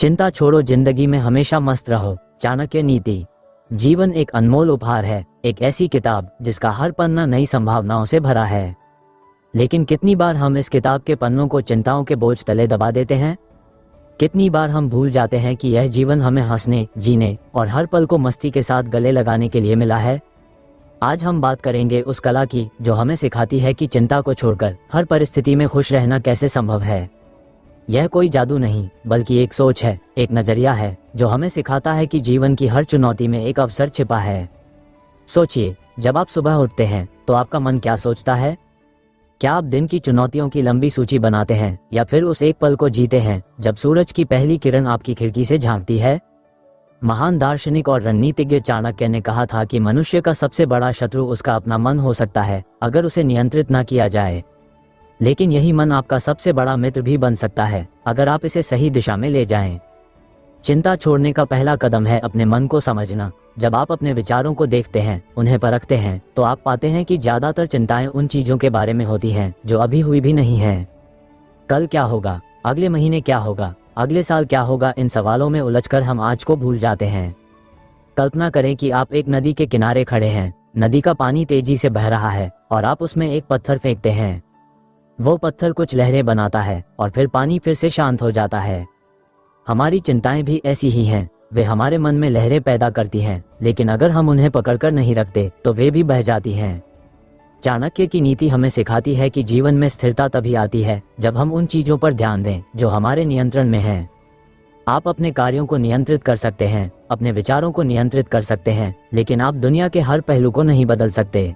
चिंता छोड़ो, जिंदगी में हमेशा मस्त रहो। चाणक्य नीति। जीवन एक अनमोल उपहार है, एक ऐसी किताब जिसका हर पन्ना नई संभावनाओं से भरा है। लेकिन कितनी बार हम इस किताब के पन्नों को चिंताओं के बोझ तले दबा देते हैं। कितनी बार हम भूल जाते हैं कि यह जीवन हमें हंसने, जीने और हर पल को मस्ती के साथ गले लगाने के लिए मिला है। आज हम बात करेंगे उस कला की जो हमें सिखाती है कि चिंता को छोड़कर हर परिस्थिति में खुश रहना कैसे संभव है। यह कोई जादू नहीं, बल्कि एक सोच है, एक नजरिया है जो हमें सिखाता है कि जीवन की हर चुनौती में एक अवसर छिपा है। सोचिए, जब आप सुबह उठते हैं तो आपका मन क्या सोचता है? क्या आप दिन की चुनौतियों की लंबी सूची बनाते हैं या फिर उस एक पल को जीते हैं जब सूरज की पहली किरण आपकी खिड़की से झांकती है? महान दार्शनिक और रणनीतिज्ञ चाणक्य ने कहा था कि मनुष्य का सबसे बड़ा शत्रु उसका अपना मन हो सकता है अगर उसे नियंत्रित न किया जाए। लेकिन यही मन आपका सबसे बड़ा मित्र भी बन सकता है अगर आप इसे सही दिशा में ले जाएं। चिंता छोड़ने का पहला कदम है अपने मन को समझना। जब आप अपने विचारों को देखते हैं, उन्हें परखते हैं, तो आप पाते हैं कि ज्यादातर चिंताएं उन चीजों के बारे में होती हैं जो अभी हुई भी नहीं हैं। कल क्या होगा, अगले महीने क्या होगा, अगले साल क्या होगा, इन सवालों में उलझकर हम आज को भूल जाते हैं। कल्पना करें कि आप एक नदी के किनारे खड़े हैं। नदी का पानी तेजी से बह रहा है और आप उसमें एक पत्थर फेंकते हैं। वो पत्थर कुछ लहरें बनाता है और फिर पानी फिर से शांत हो जाता है। हमारी चिंताएं भी ऐसी ही हैं। वे हमारे मन में लहरें पैदा करती हैं, लेकिन अगर हम उन्हें पकड़कर नहीं रखते तो वे भी बह जाती हैं। चाणक्य की नीति हमें सिखाती है कि जीवन में स्थिरता तभी आती है जब हम उन चीजों पर ध्यान दें जो हमारे नियंत्रण में हैं। आप अपने कार्यों को नियंत्रित कर सकते हैं, अपने विचारों को नियंत्रित कर सकते हैं, लेकिन आप दुनिया के हर पहलू को नहीं बदल सकते।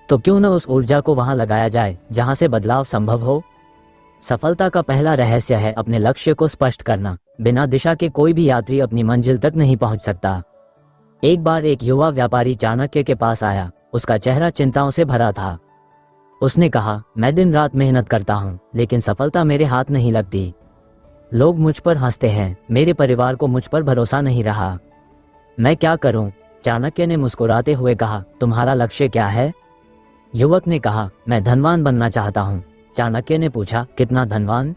तो क्यों न उस ऊर्जा को वहां लगाया जाए जहां से बदलाव संभव हो। सफलता का पहला रहस्य है अपने लक्ष्य को स्पष्ट करना। बिना दिशा के कोई भी यात्री अपनी मंजिल तक नहीं पहुंच सकता। एक बार एक युवा व्यापारी चाणक्य के पास आया। उसका चेहरा चिंताओं से भरा था। उसने कहा, मैं दिन रात मेहनत करता हूं, लेकिन सफलता मेरे हाथ नहीं लगती। लोग मुझ पर हंसते हैं, मेरे परिवार को मुझ पर भरोसा नहीं रहा। मैं क्या करूं? चाणक्य ने मुस्कुराते हुए कहा, तुम्हारा लक्ष्य क्या है? युवक ने कहा, मैं धनवान बनना चाहता हूं। चाणक्य ने पूछा, कितना धनवान,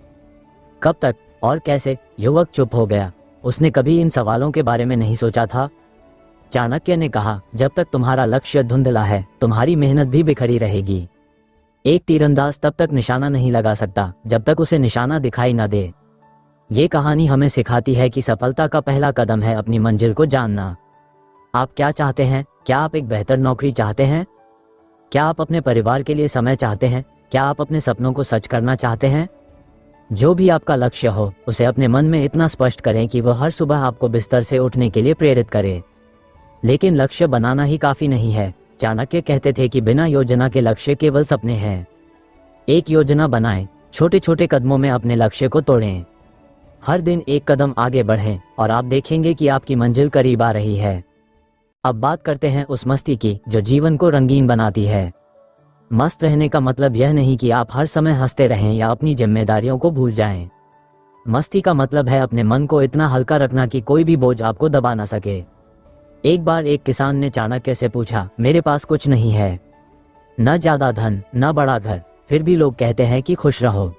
कब तक और कैसे? युवक चुप हो गया। उसने कभी इन सवालों के बारे में नहीं सोचा था। चाणक्य ने कहा, जब तक तुम्हारा लक्ष्य धुंधला है, तुम्हारी मेहनत भी बिखरी रहेगी। एक तीरंदाज तब तक निशाना नहीं लगा सकता जब तक उसे निशाना दिखाई न दे। ये कहानी हमें सिखाती है कि सफलता का पहला कदम है अपनी मंजिल को जानना। आप क्या चाहते हैं? क्या आप एक बेहतर नौकरी चाहते हैं? क्या आप अपने परिवार के लिए समय चाहते हैं? क्या आप अपने सपनों को सच करना चाहते हैं? जो भी आपका लक्ष्य हो, उसे अपने मन में इतना स्पष्ट करें कि वह हर सुबह आपको बिस्तर से उठने के लिए प्रेरित करे। लेकिन लक्ष्य बनाना ही काफी नहीं है। चाणक्य कहते थे कि बिना योजना के लक्ष्य केवल सपने हैं। एक योजना बनाएं, छोटे छोटे कदमों में अपने लक्ष्य को तोड़ें। हर दिन एक कदम आगे बढ़ें और आप देखेंगे कि आपकी मंजिल करीब आ रही है। अब बात करते हैं उस मस्ती की जो जीवन को रंगीन बनाती है। मस्त रहने का मतलब यह नहीं कि आप हर समय हंसते रहें या अपनी जिम्मेदारियों को भूल जाएं। मस्ती का मतलब है अपने मन को इतना हल्का रखना कि कोई भी बोझ आपको दबा ना सके। एक बार एक किसान ने चाणक्य से पूछा, मेरे पास कुछ नहीं है, न ज्यादा धन, न बड़ा घर, फिर भी लोग कहते हैं कि खुश रहो।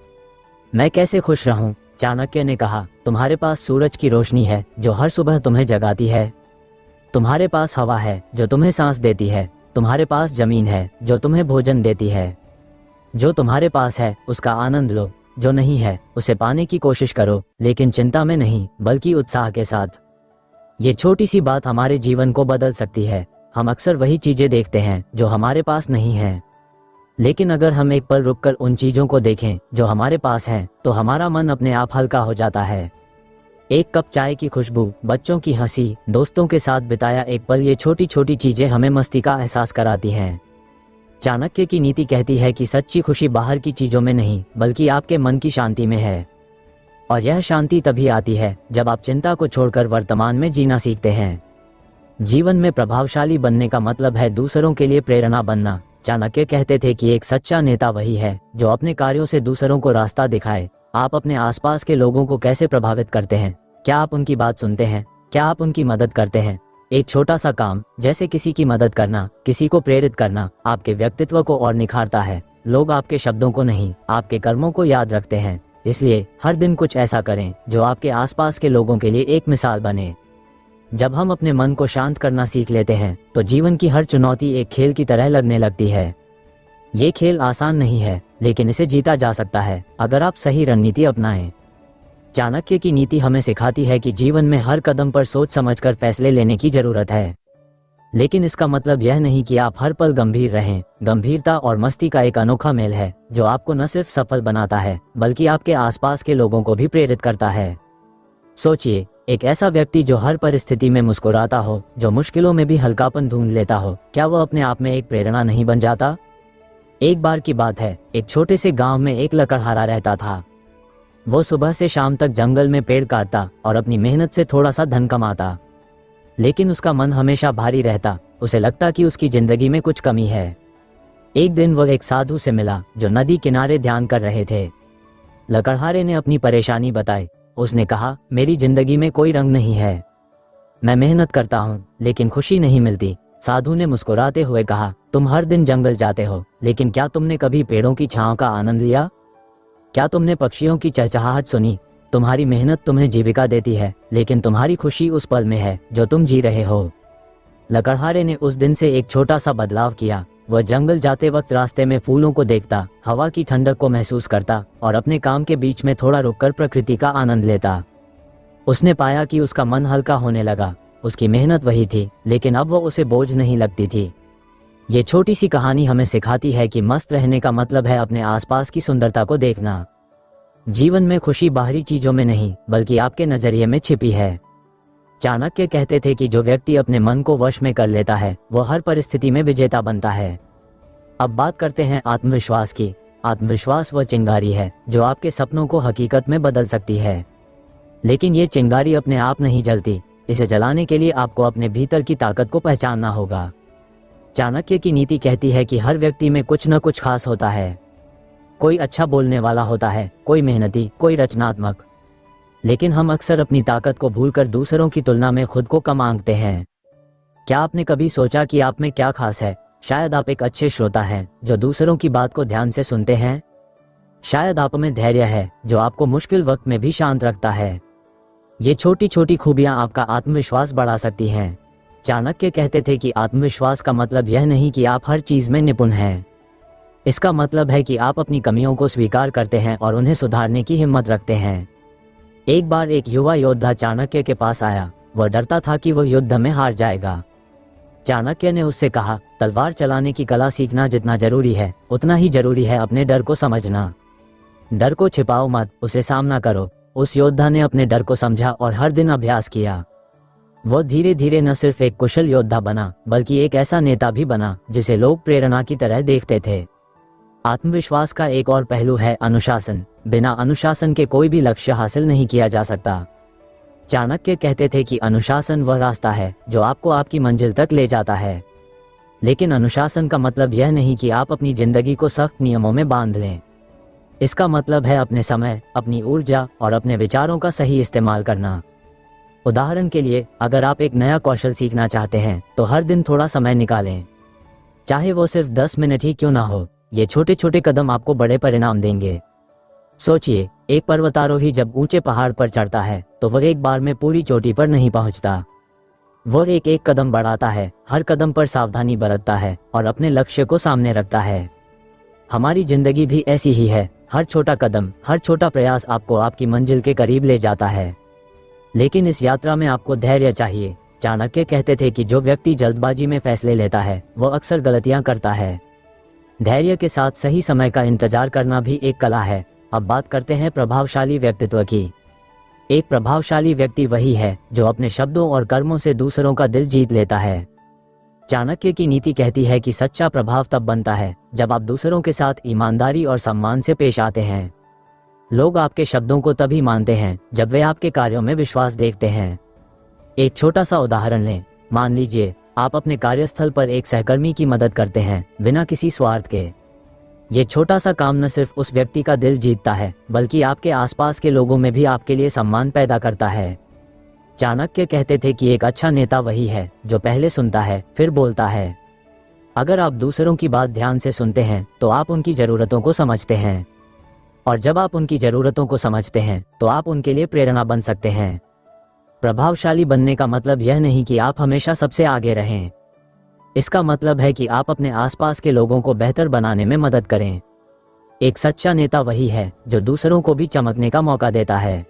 मैं कैसे खुश रहूं? चाणक्य ने कहा, तुम्हारे पास सूरज की रोशनी है जो हर सुबह तुम्हें जगाती है। तुम्हारे पास हवा है जो तुम्हें सांस देती है। तुम्हारे पास जमीन है जो तुम्हें भोजन देती है। जो तुम्हारे पास है उसका आनंद लो, जो नहीं है उसे पाने की कोशिश करो, लेकिन चिंता में नहीं बल्कि उत्साह के साथ। ये छोटी सी बात हमारे जीवन को बदल सकती है। हम अक्सर वही चीजें देखते हैं जो हमारे पास नहीं है, लेकिन अगर हम एक पल रुककर उन चीजों को देखें जो हमारे पास हैं, तो हमारा मन अपने आप हल्का हो जाता है। एक कप चाय की खुशबू, बच्चों की हंसी, दोस्तों के साथ बिताया एक पल, ये छोटी छोटी चीजें हमें मस्ती का एहसास कराती हैं। चाणक्य की नीति कहती है कि सच्ची खुशी बाहर की चीजों में नहीं बल्कि आपके मन की शांति में है। और यह शांति तभी आती है जब आप चिंता को छोड़कर वर्तमान में जीना सीखते हैं। जीवन में प्रभावशाली बनने का मतलब है दूसरों के लिए प्रेरणा बनना। चाणक्य कहते थे कि एक सच्चा नेता वही है जो अपने कार्यों से दूसरों को रास्ता दिखाए। आप अपने आसपास के लोगों को कैसे प्रभावित करते हैं? क्या आप उनकी बात सुनते हैं? क्या आप उनकी मदद करते हैं? एक छोटा सा काम जैसे किसी की मदद करना, किसी को प्रेरित करना, आपके व्यक्तित्व को और निखारता है। लोग आपके शब्दों को नहीं, आपके कर्मों को याद रखते हैं। इसलिए हर दिन कुछ ऐसा करें जो आपके आसपास के लोगों के लिए एक मिसाल बने। जब हम अपने मन को शांत करना सीख लेते हैं तो जीवन की हर चुनौती एक खेल की तरह लगने लगती है। ये खेल आसान नहीं है, लेकिन इसे जीता जा सकता है अगर आप सही रणनीति अपनाएं। चाणक्य की नीति हमें सिखाती है कि जीवन में हर कदम पर सोच समझकर फैसले लेने की जरूरत है। लेकिन इसका मतलब यह नहीं कि आप हर पल गंभीर रहें। गंभीरता और मस्ती का एक अनोखा मेल है जो आपको न सिर्फ सफल बनाता है बल्कि आपके आसपास के लोगों को भी प्रेरित करता है। सोचिए, एक ऐसा व्यक्ति जो हर परिस्थिति में मुस्कुराता हो, जो मुश्किलों में भी हल्कापन ढूंढ लेता हो, क्या वह अपने आप में एक प्रेरणा नहीं बन जाता? एक बार की बात है, एक छोटे से गांव में एक लकड़हारा रहता था। वो सुबह से शाम तक जंगल में पेड़ काटता और अपनी मेहनत से थोड़ा सा धन कमाता। लेकिन उसका मन हमेशा भारी रहता। उसे लगता कि उसकी जिंदगी में कुछ कमी है। एक दिन वह एक साधु से मिला जो नदी किनारे ध्यान कर रहे थे। लकड़हारे ने अपनी परेशानी बताई। उसने कहा, मेरी जिंदगी में कोई रंग नहीं है। मैं मेहनत करता हूँ लेकिन खुशी नहीं मिलती। साधु ने मुस्कुराते हुए कहा, तुम हर दिन जंगल जाते हो, लेकिन क्या तुमने कभी पेड़ों की छांव का आनंद लिया? क्या तुमने पक्षियों की चहचहाहट सुनी? तुम्हारी मेहनत तुम्हें जीविका देती है, लेकिन तुम्हारी खुशी उस पल में है जो तुम जी रहे हो। लकड़हारे ने उस दिन से एक छोटा सा बदलाव किया। वह जंगल जाते वक्त रास्ते में फूलों को देखता, हवा की ठंडक को महसूस करता और अपने काम के बीच में थोड़ा रुककर प्रकृति का आनंद लेता। उसने पाया कि उसका मन हल्का होने लगा। उसकी मेहनत वही थी, लेकिन अब वह उसे बोझ नहीं लगती थी। ये छोटी सी कहानी हमें सिखाती है कि मस्त रहने का मतलब है अपने आसपास की सुंदरता को देखना। जीवन में खुशी बाहरी चीजों में नहीं, बल्कि आपके नजरिए में छिपी है। चाणक्य कहते थे कि जो व्यक्ति अपने मन को वश में कर लेता है, वह हर परिस्थिति में विजेता बनता है। अब बात करते हैं आत्मविश्वास की। आत्मविश्वास वह चिंगारी है जो आपके सपनों को हकीकत में बदल सकती है। लेकिन ये चिंगारी अपने आप नहीं जलती। इसे जलाने के लिए आपको अपने भीतर की ताकत को पहचानना होगा। चाणक्य की नीति कहती है कि हर व्यक्ति में कुछ न कुछ खास होता है। कोई अच्छा बोलने वाला होता है, कोई मेहनती, कोई रचनात्मक। लेकिन हम अक्सर अपनी ताकत को भूलकर दूसरों की तुलना में खुद को कम आंकते हैं। क्या आपने कभी सोचा कि आप में क्या खास है? शायद आप एक अच्छे श्रोता हैं जो दूसरों की बात को ध्यान से सुनते हैं। शायद आप में धैर्य है जो आपको मुश्किल वक्त में भी शांत रखता है। ये छोटी छोटी खूबियां आपका आत्मविश्वास बढ़ा सकती हैं। चाणक्य कहते थे कि आत्मविश्वास का मतलब यह नहीं कि आप हर चीज में निपुण हैं। इसका मतलब है कि आप अपनी कमियों को स्वीकार करते हैं और उन्हें सुधारने की हिम्मत रखते हैं। एक बार एक युवा योद्धा चाणक्य के पास आया। वह डरता था कि वह युद्ध में हार जाएगा। चाणक्य ने उससे कहा, तलवार चलाने की कला सीखना जितना जरूरी है, उतना ही जरूरी है अपने डर को समझना। डर को छिपाओ मत, उसे सामना करो। उस योद्धा ने अपने डर को समझा और हर दिन अभ्यास किया। वह धीरे धीरे न सिर्फ एक कुशल योद्धा बना, बल्कि एक ऐसा नेता भी बना जिसे लोग प्रेरणा की तरह देखते थे। आत्मविश्वास का एक और पहलू है अनुशासन। बिना अनुशासन के कोई भी लक्ष्य हासिल नहीं किया जा सकता। चाणक्य कहते थे कि अनुशासन वह रास्ता है जो आपको आपकी मंजिल तक ले जाता है। लेकिन अनुशासन का मतलब यह नहीं कि आप अपनी जिंदगी को सख्त नियमों में बांध लें। इसका मतलब है अपने समय, अपनी ऊर्जा और अपने विचारों का सही इस्तेमाल करना। उदाहरण के लिए, अगर आप एक नया कौशल सीखना चाहते हैं तो हर दिन थोड़ा समय निकालें, चाहे वो सिर्फ 10 मिनट ही क्यों ना हो। ये छोटे छोटे कदम आपको बड़े परिणाम देंगे। सोचिए, एक पर्वतारोही जब ऊंचे पहाड़ पर चढ़ता है तो वह एक बार में पूरी चोटी पर नहीं पहुंचता। वह एक एक कदम बढ़ाता है, हर कदम पर सावधानी बरतता है और अपने लक्ष्य को सामने रखता है। हमारी जिंदगी भी ऐसी ही है। हर छोटा कदम, हर छोटा प्रयास आपको आपकी मंजिल के करीब ले जाता है। लेकिन इस यात्रा में आपको धैर्य चाहिए। चाणक्य कहते थे कि जो व्यक्ति जल्दबाजी में फैसले लेता है वह अक्सर गलतियां करता है। धैर्य के साथ सही समय का इंतजार करना भी एक कला है। अब बात करते हैं प्रभावशाली व्यक्तित्व की। एक प्रभावशाली व्यक्ति वही है जो अपने शब्दों और कर्मों से दूसरों का दिल जीत लेता है। चाणक्य की नीति कहती है कि सच्चा प्रभाव तब बनता है जब आप दूसरों के साथ ईमानदारी और सम्मान से पेश आते हैं। लोग आपके शब्दों को तभी मानते हैं जब वे आपके कार्यों में विश्वास देखते हैं। एक छोटा सा उदाहरण लें। मान लीजिए आप अपने कार्यस्थल पर एक सहकर्मी की मदद करते हैं बिना किसी स्वार्थ के। ये छोटा सा काम न सिर्फ उस व्यक्ति का दिल जीतता है, बल्कि आपके आसपास के लोगों में भी आपके लिए सम्मान पैदा करता है। चाणक्य कहते थे कि एक अच्छा नेता वही है जो पहले सुनता है फिर बोलता है। अगर आप दूसरों की बात ध्यान से सुनते हैं तो आप उनकी जरूरतों को समझते हैं। और जब आप उनकी ज़रूरतों को समझते हैं तो आप उनके लिए प्रेरणा बन सकते हैं। प्रभावशाली बनने का मतलब यह नहीं कि आप हमेशा सबसे आगे रहें। इसका मतलब है कि आप अपने आसपास के लोगों को बेहतर बनाने में मदद करें। एक सच्चा नेता वही है जो दूसरों को भी चमकने का मौका देता है।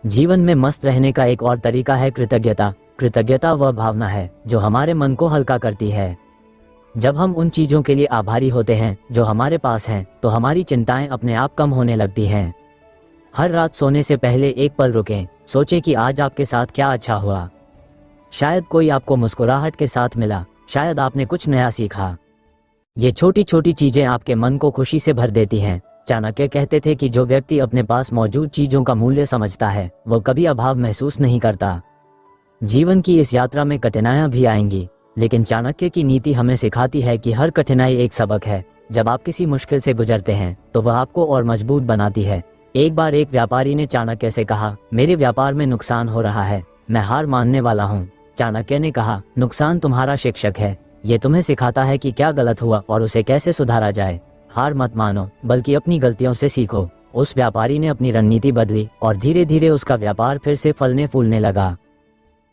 जीवन में मस्त रहने का एक और तरीका है कृतज्ञता। कृतज्ञता वह भावना है जो हमारे मन को हल्का करती है। जब हम उन चीज़ों के लिए आभारी होते हैं जो हमारे पास हैं, तो हमारी चिंताएं अपने आप कम होने लगती हैं। हर रात सोने से पहले एक पल रुकें, सोचें कि आज आपके साथ क्या अच्छा हुआ। शायद कोई आपको मुस्कुराहट के साथ मिला, शायद आपने कुछ नया सीखा। ये छोटी छोटी चीजें आपके मन को खुशी से भर देती हैं। चाणक्य कहते थे कि जो व्यक्ति अपने पास मौजूद चीजों का मूल्य समझता है, वो कभी अभाव महसूस नहीं करता। जीवन की इस यात्रा में कठिनाइयां भी आएंगी, लेकिन चाणक्य की नीति हमें सिखाती है कि हर कठिनाई एक सबक है। जब आप किसी मुश्किल से गुजरते हैं तो वह आपको और मजबूत बनाती है। एक बार एक व्यापारी ने चाणक्य से कहा, मेरे व्यापार में नुकसान हो रहा है, मैं हार मानने वाला हूँ। चाणक्य ने कहा, नुकसान तुम्हारा शिक्षक है, ये तुम्हें सिखाता है कि क्या गलत हुआ और उसे कैसे सुधारा जाए। हार मत मानो, बल्कि अपनी गलतियों से सीखो। उस व्यापारी ने अपनी रणनीति बदली और धीरे धीरे उसका व्यापार फिर से फलने फूलने लगा।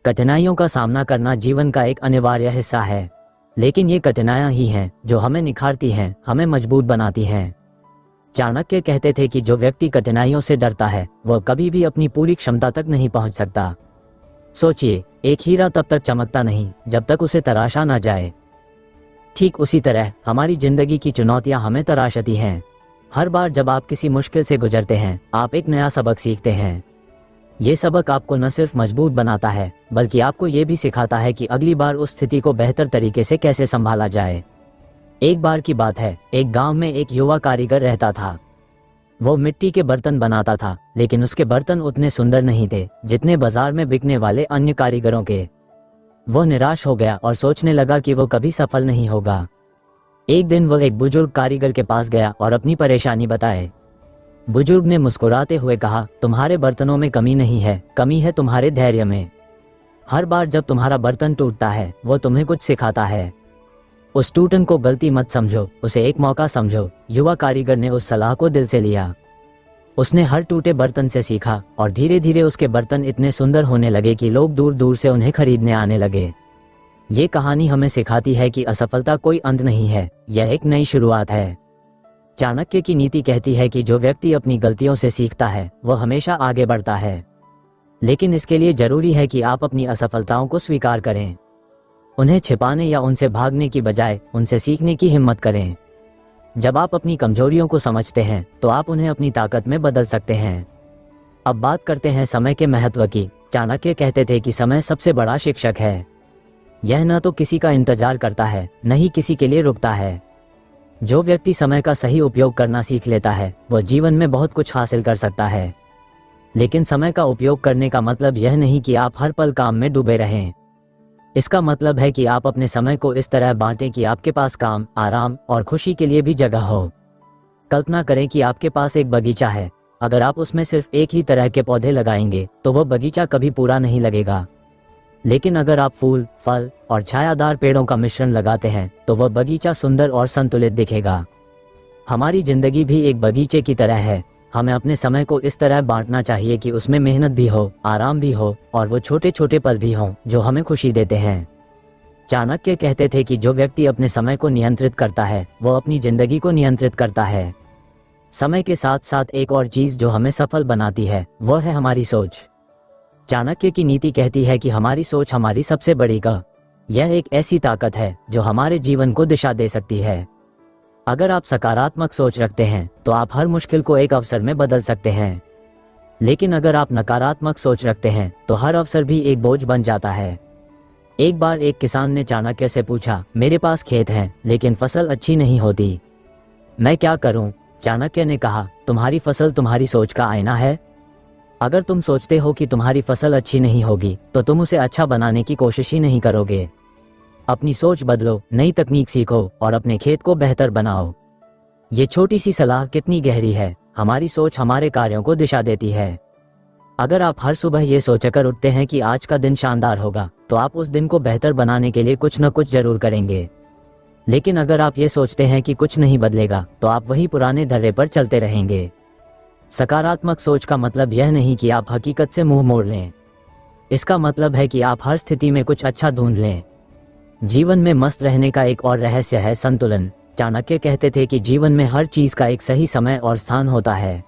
कठिनाइयों का सामना करना जीवन का एक अनिवार्य हिस्सा है, लेकिन ये कठिनाइयां ही हैं जो हमें निखारती हैं, हमें मजबूत बनाती हैं। चाणक्य कहते थे कि जो व्यक्ति कठिनाइयों से डरता है वह कभी भी अपनी पूरी क्षमता तक नहीं पहुंच सकता। सोचिए, एक हीरा तब तक चमकता नहीं जब तक उसे तराशा ना जाए। ठीक उसी तरह हमारी जिंदगी की चुनौतियां हमें तराशती हैं। हर बार जब आप किसी मुश्किल से गुजरते हैं, आप एक नया सबक सीखते हैं। ये सबक आपको न सिर्फ मजबूत बनाता है, बल्कि आपको ये भी सिखाता है कि अगली बार उस स्थिति को बेहतर तरीके से कैसे संभाला जाए। एक बार की बात है, एक गांव में एक युवा कारीगर रहता था। वो मिट्टी के बर्तन बनाता था, लेकिन उसके बर्तन उतने सुंदर नहीं थे जितने बाजार में बिकने वाले अन्य कारीगरों के। वो निराश हो गया और सोचने लगा कि वो कभी सफल नहीं होगा। एक दिन वो एक बुजुर्ग कारीगर के पास गया और अपनी परेशानी बताए। बुजुर्ग ने मुस्कुराते हुए कहा, तुम्हारे बर्तनों में कमी नहीं है, कमी है तुम्हारे धैर्य में। हर बार जब तुम्हारा बर्तन टूटता है, वो तुम्हें कुछ सिखाता है। उस टूटन को गलती मत समझो, उसे एक मौका समझो। युवा कारीगर ने उस सलाह को दिल से लिया। उसने हर टूटे बर्तन से सीखा और धीरे धीरे उसके बर्तन इतने सुंदर होने लगे कि लोग दूर दूर से उन्हें खरीदने आने लगे। ये कहानी हमें सिखाती है कि असफलता कोई अंत नहीं है, यह एक नई शुरुआत है। चाणक्य की नीति कहती है कि जो व्यक्ति अपनी गलतियों से सीखता है वह हमेशा आगे बढ़ता है। लेकिन इसके लिए जरूरी है कि आप अपनी असफलताओं को स्वीकार करें। उन्हें छिपाने या उनसे भागने की बजाय उनसे सीखने की हिम्मत करें। जब आप अपनी कमजोरियों को समझते हैं तो आप उन्हें अपनी ताकत में बदल सकते हैं। अब बात करते हैं समय के महत्व की। चाणक्य कहते थे कि समय सबसे बड़ा शिक्षक है। यह न तो किसी का इंतजार करता है, न ही किसी के लिए रुकता है। जो व्यक्ति समय का सही उपयोग करना सीख लेता है, वह जीवन में बहुत कुछ हासिल कर सकता है। लेकिन समय का उपयोग करने का मतलब यह नहीं कि आप हर पल काम में डूबे रहें। इसका मतलब है कि आप अपने समय को इस तरह बांटें कि आपके पास काम, आराम और खुशी के लिए भी जगह हो। कल्पना करें कि आपके पास एक बगीचा है। अगर आप उसमें सिर्फ एक ही तरह के पौधे लगाएंगे तो वह बगीचा कभी पूरा नहीं लगेगा। लेकिन अगर आप फूल, फल और छायादार पेड़ों का मिश्रण लगाते हैं तो वह बगीचा सुंदर और संतुलित दिखेगा। हमारी जिंदगी भी एक बगीचे की तरह है। हमें अपने समय को इस तरह बांटना चाहिए कि उसमें मेहनत भी हो, आराम भी हो और वो छोटे छोटे पल भी हों जो हमें खुशी देते हैं। चाणक्य कहते थे कि जो व्यक्ति अपने समय को नियंत्रित करता है वो अपनी जिंदगी को नियंत्रित करता है। समय के साथ साथ एक और चीज जो हमें सफल बनाती है वह है हमारी सोच। चाणक्य की नीति कहती है कि हमारी सोच हमारी सबसे बड़ी यह एक ऐसी ताकत है जो हमारे जीवन को दिशा दे सकती है। अगर आप सकारात्मक सोच रखते हैं तो आप हर मुश्किल को एक अवसर में बदल सकते हैं। लेकिन अगर आप नकारात्मक सोच रखते हैं तो हर अवसर भी एक बोझ बन जाता है। एक बार एक किसान ने चाणक्य से पूछा, मेरे पास खेत है लेकिन फसल अच्छी नहीं होती, मैं क्या करूं? चाणक्य ने कहा, तुम्हारी फसल तुम्हारी सोच का आईना है। अगर तुम सोचते हो कि तुम्हारी फसल अच्छी नहीं होगी तो तुम उसे अच्छा बनाने की कोशिश ही नहीं करोगे। अपनी सोच बदलो, नई तकनीक सीखो और अपने खेत को बेहतर बनाओ। ये छोटी सी सलाह कितनी गहरी है। हमारी सोच हमारे कार्यों को दिशा देती है। अगर आप हर सुबह ये सोचकर उठते हैं कि आज का दिन शानदार होगा तो आप उस दिन को बेहतर बनाने के लिए कुछ न कुछ जरूर करेंगे। लेकिन अगर आप ये सोचते हैं कि कुछ नहीं बदलेगा तो आप वही पुराने धर्रे पर चलते रहेंगे। सकारात्मक सोच का मतलब यह नहीं कि आप हकीकत से मुंह मोड़ लें। इसका मतलब है कि आप हर स्थिति में कुछ अच्छा ढूंढ लें। जीवन में मस्त रहने का एक और रहस्य है संतुलन। चाणक्य कहते थे कि जीवन में हर चीज का एक सही समय और स्थान होता है।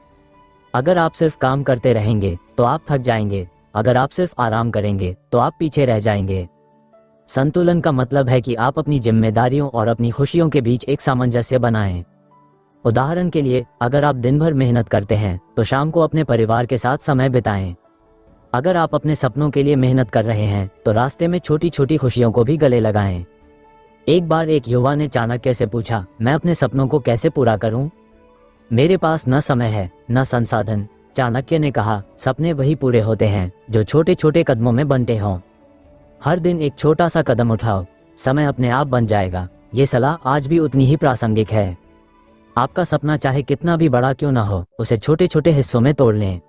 अगर आप सिर्फ काम करते रहेंगे तो आप थक जाएंगे, अगर आप सिर्फ आराम करेंगे तो आप पीछे रह जाएंगे। संतुलन का मतलब है कि आप अपनी जिम्मेदारियों और अपनी खुशियों के बीच एक सामंजस्य बनाएं। उदाहरण के लिए, अगर आप दिन भर मेहनत करते हैं तो शाम को अपने परिवार के साथ समय बिताएं। अगर आप अपने सपनों के लिए मेहनत कर रहे हैं तो रास्ते में छोटी छोटी खुशियों को भी गले लगाएं। एक बार एक युवा ने चाणक्य से पूछा, मैं अपने सपनों को कैसे पूरा करूं? मेरे पास न समय है न संसाधन। चाणक्य ने कहा, सपने वही पूरे होते हैं जो छोटे छोटे कदमों में बनते हों। हर दिन एक छोटा सा कदम उठाओ, समय अपने आप बन जाएगा। ये सलाह आज भी उतनी ही प्रासंगिक है। आपका सपना चाहे कितना भी बड़ा क्यों ना हो, उसे छोटे छोटे हिस्सों में तोड़ लें।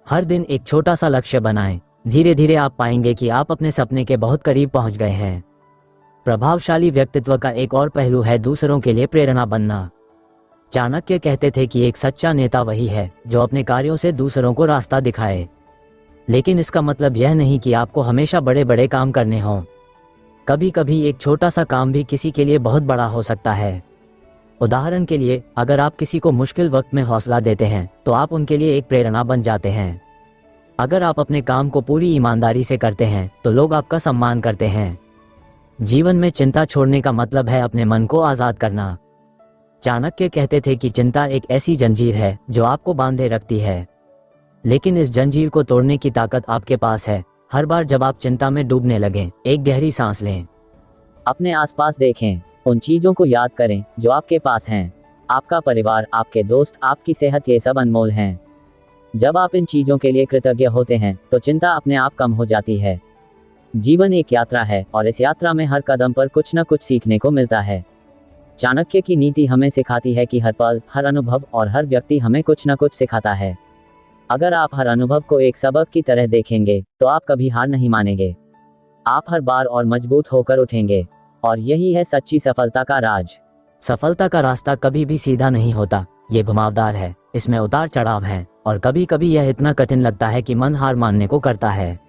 हर दिन एक छोटा सा लक्ष्य बनाएं। धीरे धीरे आप पाएंगे कि आप अपने सपने के बहुत करीब पहुंच गए हैं। प्रभावशाली व्यक्तित्व का एक और पहलू है दूसरों के लिए प्रेरणा बनना। चाणक्य कहते थे कि एक सच्चा नेता वही है जो अपने कार्यों से दूसरों को रास्ता दिखाए। लेकिन इसका मतलब यह नहीं कि आपको हमेशा बड़े बड़े काम करने हों। कभी कभी एक छोटा सा काम भी किसी के लिए बहुत बड़ा हो सकता है। उदाहरण के लिए, अगर आप किसी को मुश्किल वक्त में हौसला देते हैं तो आप उनके लिए एक प्रेरणा बन जाते हैं। अगर आप अपने काम को पूरी ईमानदारी से करते हैं तो लोग आपका सम्मान करते हैं। जीवन में चिंता छोड़ने का मतलब है अपने मन को आज़ाद करना। चाणक्य कहते थे कि चिंता एक ऐसी जंजीर है जो आपको बांधे रखती है, लेकिन इस जंजीर को तोड़ने की ताकत आपके पास है। हर बार जब आप चिंता में डूबने लगें, एक गहरी सांस लें। अपने आसपास देखें, उन चीजों को याद करें जो आपके पास हैं। आपका परिवार, आपके दोस्त, आपकी सेहत, ये सब अनमोल हैं। जब आप इन चीजों के लिए कृतज्ञ होते हैं तो चिंता अपने आप कम हो जाती है। जीवन एक यात्रा है और इस यात्रा में हर कदम पर कुछ न कुछ सीखने को मिलता है। चाणक्य की नीति हमें सिखाती है कि हर पल, हर अनुभव और हर व्यक्ति हमें कुछ न कुछ सिखाता है। अगर आप हर अनुभव को एक सबक की तरह देखेंगे तो आप कभी हार नहीं मानेंगे। आप हर बार और मजबूत होकर उठेंगे, और यही है सच्ची सफलता का राज। सफलता का रास्ता कभी भी सीधा नहीं होता, ये घुमावदार है, इसमें उतार चढ़ाव हैं, और कभी कभी यह इतना कठिन लगता है कि मन हार मानने को करता है।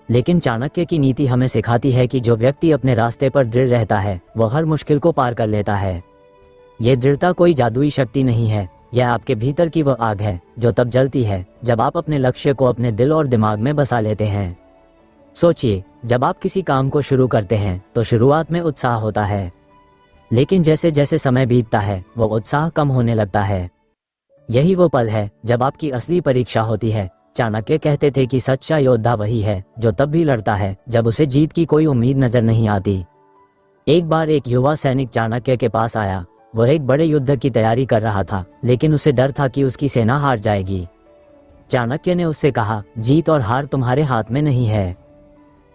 लेकिन चाणक्य की नीति हमें सिखाती है कि जो व्यक्ति अपने रास्ते पर दृढ़ रहता है वह हर मुश्किल को पार कर लेता है। यह दृढ़ता कोई जादुई शक्ति नहीं है, यह आपके भीतर की वह आग है जो तब जलती है जब आप अपने लक्ष्य को अपने दिल और दिमाग में बसा लेते हैं। सोचिए, जब आप किसी काम को शुरू करते हैं तो शुरुआत में उत्साह होता है, लेकिन जैसे जैसे समय बीतता है वो उत्साह कम होने लगता है। यही वो पल है जब आपकी असली परीक्षा होती है। चाणक्य कहते थे कि सच्चा योद्धा वही है जो तब भी लड़ता है जब उसे जीत की कोई उम्मीद नजर नहीं आती। एक बार एक युवा सैनिक चाणक्य के पास आया। वह एक बड़े युद्ध की तैयारी कर रहा था, लेकिन उसे डर था कि उसकी सेना हार जाएगी। चाणक्य ने उससे कहा, जीत और हार तुम्हारे हाथ में नहीं है,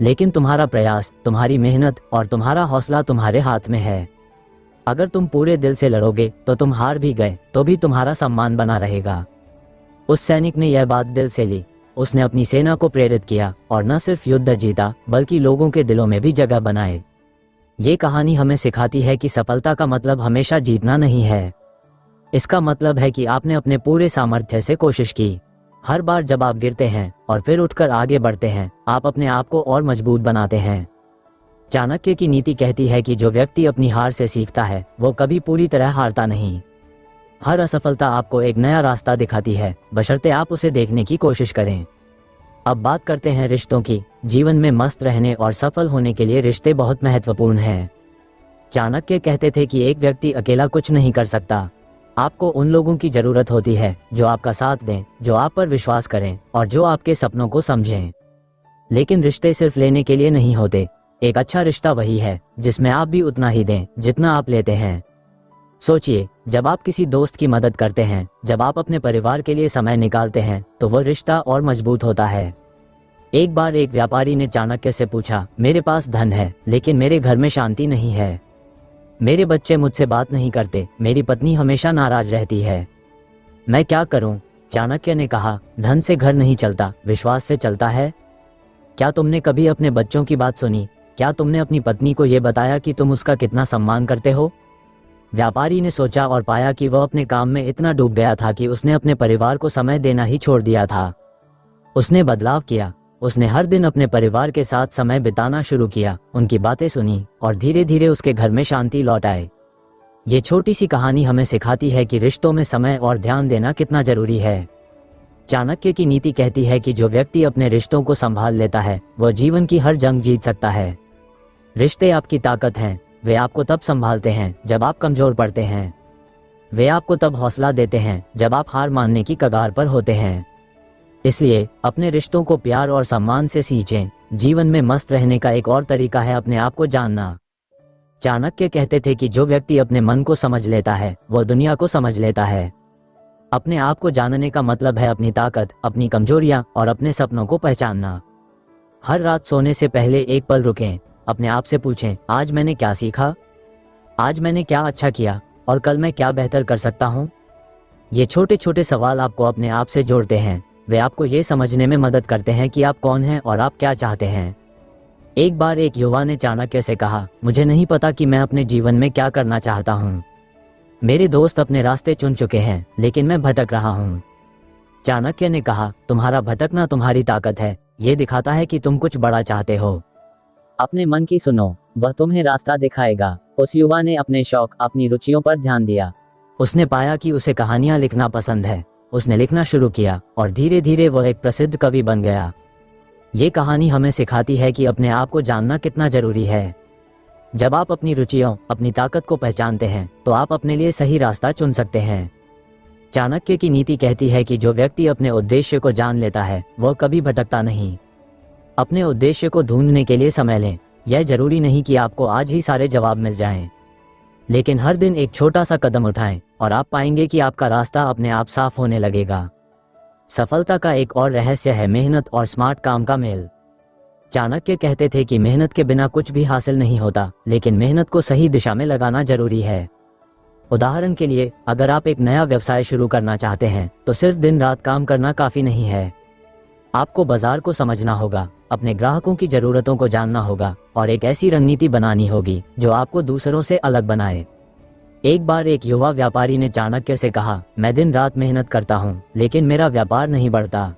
लेकिन तुम्हारा प्रयास, तुम्हारी मेहनत और तुम्हारा हौसला तुम्हारे हाथ में है। अगर तुम पूरे दिल से लड़ोगे तो तुम हार भी गए तो भी तुम्हारा सम्मान बना रहेगा। उस सैनिक ने यह बात दिल से ली। उसने अपनी सेना को प्रेरित किया और न सिर्फ युद्ध जीता बल्कि लोगों के दिलों में भी जगह बनाए। ये कहानी हमें सिखाती है कि सफलता का मतलब हमेशा जीतना नहीं है। इसका मतलब है कि आपने अपने पूरे सामर्थ्य से कोशिश की। हर बार जब आप गिरते हैं और फिर उठकर आगे बढ़ते हैं, आप अपने आप को और मजबूत बनाते हैं। चाणक्य की नीति कहती है कि जो व्यक्ति अपनी हार से सीखता है वो कभी पूरी तरह हारता नहीं। हर असफलता आपको एक नया रास्ता दिखाती है, बशर्ते आप उसे देखने की कोशिश करें। अब बात करते हैं रिश्तों की। जीवन में मस्त रहने और सफल होने के लिए रिश्ते बहुत महत्वपूर्ण हैं। चाणक्य कहते थे कि एक व्यक्ति अकेला कुछ नहीं कर सकता। आपको उन लोगों की जरूरत होती है जो आपका साथ दें, जो आप पर विश्वास करें और जो आपके सपनों को समझें। लेकिन रिश्ते सिर्फ लेने के लिए नहीं होते। एक अच्छा रिश्ता वही है जिसमें आप भी उतना ही दें जितना आप लेते हैं। सोचिए, जब आप किसी दोस्त की मदद करते हैं, जब आप अपने परिवार के लिए समय निकालते हैं, तो वह रिश्ता और मजबूत होता है। एक बार एक व्यापारी ने चाणक्य से पूछा, मेरे पास धन है लेकिन मेरे घर में शांति नहीं है। मेरे बच्चे मुझसे बात नहीं करते, मेरी पत्नी हमेशा नाराज रहती है, मैं क्या करूं? चाणक्य ने कहा, धन से घर नहीं चलता, विश्वास से चलता है। क्या तुमने कभी अपने बच्चों की बात सुनी? क्या तुमने अपनी पत्नी को यह बताया कि तुम उसका कितना सम्मान करते हो? व्यापारी ने सोचा और पाया कि वह अपने काम में इतना डूब गया था कि उसने अपने परिवार को समय देना ही छोड़ दिया था। उसने बदलाव किया। उसने हर दिन अपने परिवार के साथ समय बिताना शुरू किया, उनकी बातें सुनी और धीरे धीरे उसके घर में शांति लौट आई। ये छोटी सी कहानी हमें सिखाती है कि रिश्तों में समय और ध्यान देना कितना जरूरी है। चाणक्य की नीति कहती है कि जो व्यक्ति अपने रिश्तों को संभाल लेता है वह जीवन की हर जंग जीत सकता है। रिश्ते आपकी ताकत हैं। वे आपको तब संभालते हैं जब आप कमजोर पड़ते हैं। वे आपको तब हौसला देते हैं जब आप हार मानने की कगार पर होते हैं। इसलिए अपने रिश्तों को प्यार और सम्मान से सींचें। जीवन में मस्त रहने का एक और तरीका है अपने आप को जानना। चाणक्य कहते थे कि जो व्यक्ति अपने मन को समझ लेता है वह दुनिया को समझ लेता है। अपने आप को जानने का मतलब है अपनी ताकत, अपनी कमजोरियां और अपने सपनों को पहचानना। हर रात सोने से पहले एक पल रुकें, अपने आप से पूछें, आज मैंने क्या सीखा, आज मैंने क्या अच्छा किया और कल मैं क्या बेहतर कर सकता हूँ। ये छोटे छोटे सवाल आपको अपने आप से जोड़ते हैं। वे आपको ये समझने में मदद करते हैं कि आप कौन हैं और आप क्या चाहते हैं। एक बार एक युवा ने चाणक्य से कहा, मुझे नहीं पता कि मैं अपने जीवन में क्या करना चाहता हूँ। मेरे दोस्त अपने रास्ते चुन चुके हैं लेकिन मैं भटक रहा हूँ। चाणक्य ने कहा, तुम्हारा भटकना तुम्हारी ताकत है। ये दिखाता है कि तुम कुछ बड़ा चाहते हो। अपने मन की सुनो, वह तुम्हें रास्ता दिखाएगा। उस युवा ने अपने शौक, अपनी रुचियों पर ध्यान दिया। उसने पाया कि उसे कहानियां लिखना पसंद है। उसने लिखना शुरू किया और धीरे धीरे वह एक प्रसिद्ध कवि बन गया। ये कहानी हमें सिखाती है कि अपने आप को जानना कितना जरूरी है। जब आप अपनी रुचियों, अपनी ताकत को पहचानते हैं तो आप अपने लिए सही रास्ता चुन सकते हैं। चाणक्य की नीति कहती है कि जो व्यक्ति अपने उद्देश्य को जान लेता है वह कभी भटकता नहीं। अपने उद्देश्य को ढूंढने के लिए समय लें। यह जरूरी नहीं कि आपको आज ही सारे जवाब मिल जाएं, लेकिन हर दिन एक छोटा सा कदम उठाएं और आप पाएंगे कि आपका रास्ता अपने आप साफ होने लगेगा। सफलता का एक और रहस्य है मेहनत और स्मार्ट काम का मेल। चाणक्य कहते थे कि मेहनत के बिना कुछ भी हासिल नहीं होता, लेकिन मेहनत को सही दिशा में लगाना जरूरी है। उदाहरण के लिए, अगर आप एक नया व्यवसाय शुरू करना चाहते हैं तो सिर्फ दिन रात काम करना काफी नहीं है। आपको बाजार को समझना होगा, अपने ग्राहकों की जरूरतों को जानना होगा और एक ऐसी रणनीति बनानी होगी जो आपको दूसरों से अलग बनाए। एक बार एक युवा व्यापारी ने चाणक्य से कहा, मैं दिन रात मेहनत करता हूँ लेकिन मेरा व्यापार नहीं बढ़ता।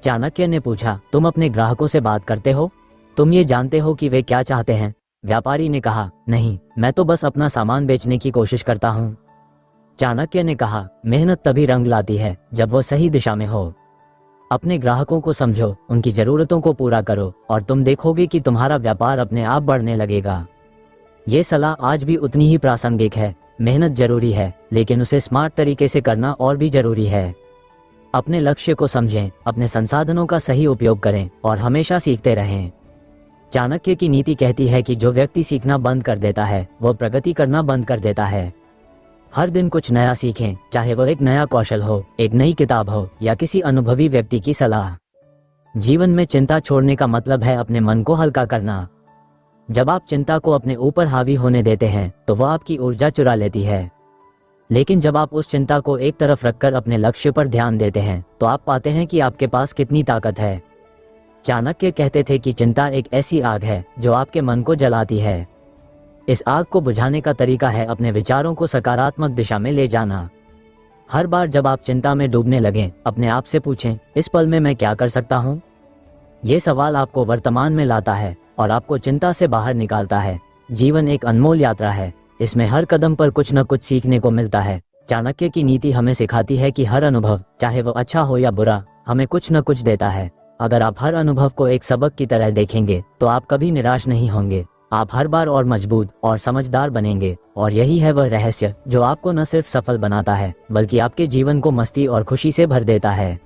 चाणक्य ने पूछा, तुम अपने ग्राहकों से बात करते हो? तुम ये जानते हो कि वे क्या चाहते हैं? व्यापारी ने कहा, नहीं, मैं तो बस अपना सामान बेचने की कोशिश करता हूँ। चाणक्य ने कहा, मेहनत तभी रंग लाती है जब वो सही दिशा में हो। अपने ग्राहकों को समझो, उनकी जरूरतों को पूरा करो और तुम देखोगे कि तुम्हारा व्यापार अपने आप बढ़ने लगेगा। ये सलाह आज भी उतनी ही प्रासंगिक है। मेहनत जरूरी है लेकिन उसे स्मार्ट तरीके से करना और भी जरूरी है। अपने लक्ष्य को समझें, अपने संसाधनों का सही उपयोग करें और हमेशा सीखते रहें। चाणक्य की नीति कहती है कि जो व्यक्ति सीखना बंद कर देता है वह प्रगति करना बंद कर देता है। हर दिन कुछ नया सीखें, चाहे वह एक नया कौशल हो, एक नई किताब हो या किसी अनुभवी व्यक्ति की सलाह। जीवन में चिंता छोड़ने का मतलब है अपने मन को हल्का करना। जब आप चिंता को अपने ऊपर हावी होने देते हैं तो वह आपकी ऊर्जा चुरा लेती है, लेकिन जब आप उस चिंता को एक तरफ रखकर अपने लक्ष्य पर ध्यान देते हैं तो आप पाते हैं कि आपके पास कितनी ताकत है। चाणक्य कहते थे कि चिंता एक ऐसी आग है जो आपके मन को जलाती है। इस आग को बुझाने का तरीका है अपने विचारों को सकारात्मक दिशा में ले जाना। हर बार जब आप चिंता में डूबने लगें, अपने आप से पूछें, इस पल में मैं क्या कर सकता हूँ? ये सवाल आपको वर्तमान में लाता है और आपको चिंता से बाहर निकालता है। जीवन एक अनमोल यात्रा है, इसमें हर कदम पर कुछ न कुछ सीखने को मिलता है। चाणक्य की नीति हमें सिखाती है कि हर अनुभव, चाहे वो अच्छा हो या बुरा, हमें कुछ न कुछ देता है। अगर आप हर अनुभव को एक सबक की तरह देखेंगे तो आप कभी निराश नहीं होंगे। आप हर बार और मजबूत और समझदार बनेंगे और यही है वह रहस्य जो आपको न सिर्फ सफल बनाता है बल्कि आपके जीवन को मस्ती और खुशी से भर देता है।